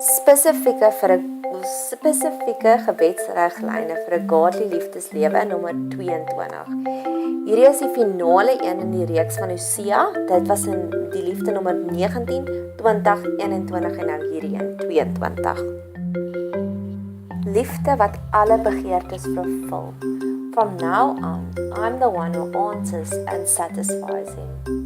spesifieke gewetsriglyne vir 'n godly liefdeslewe nommer 22. Hierdie is die finale een in die reeks van Hosea. Dit was in die liefde nommer 19, 20, 21 en nou hierdie een, 22. Liefde wat alle begeertes vervul. From now on, I'm the one who answers and satisfies him.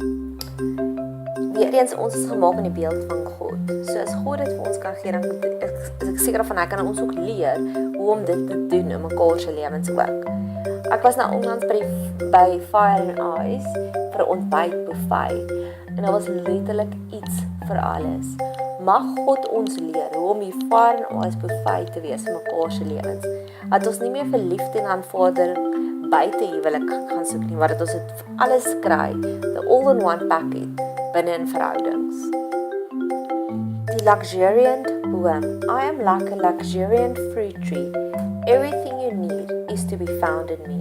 Weereens, ons is gemaak in die beeld van God. So as God dit vir ons kan gee, dan is ek seker van hy kan ons ook leer hoe om dit te doen in mekaar se lewens ook. Ek was nou onlangs by Fire and Ice vir 'n ontbytbuffet en daar was letterlik iets vir alles. Mag God ons leer hoe om die Fire and Ice buffet te wees in mekaar se lewens. Dat ons nie meer verliefd en aanvaarder buite huwelik gaan soek nie, maar dat ons dit alles kry, the all-in-one package binne in verhoudings. Die luxuriant boom. I am like a luxuriant fruit tree. Everything you need is to be found in me.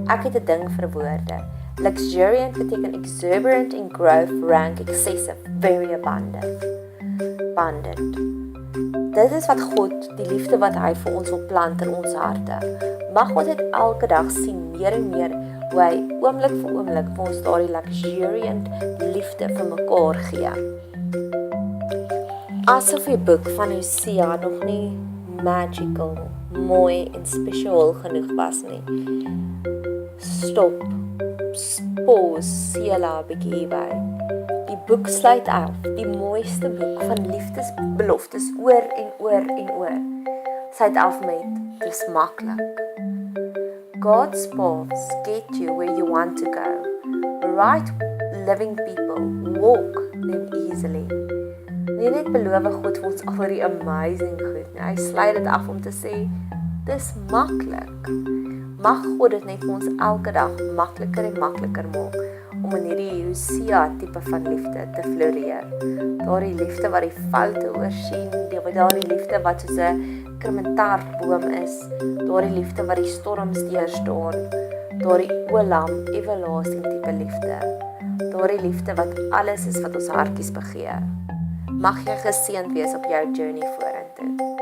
Ek het 'n ding vir woorde. Luxuriant beteken exuberant in growth, rank, excessive, very abundant. Dit is wat God, die liefde wat hy vir ons wil plant in ons harte. Mag ons dit elke dag sien meer en meer, hoe hy oomblik vir oomblik vir ons daardie luxuriant liefde vir mekaar gee. Asof die boek van Hosea nog nie magical, mooi en spesiaal genoeg was nie. Stop, pause, Selah, bietjie hierby. Die boek sluit af, die mooiste boek van liefdesbeloftes oor en oor en oor. Sluit af met, dis maklik. God's paths get you where you want to go. Right living people walk them easily. Nie net beloof God vir ons al die amazing goed nie. Hy sluit dit af om te sê, dis maklik. Mag God dit net vir ons elke dag makliker en makliker maak om in hierdie Hosea tipe van liefde te floreer. Daardie liefde wat die foute oorsien, daardie liefde wat soos 'n krumentaartboom is, daardie liefde wat die storms deurstaan, daardie olam, everlasting tipe liefde, daardie liefde wat alles is wat ons hartjies begeer. Mag jy geseënd wees op jou journey vorentoe.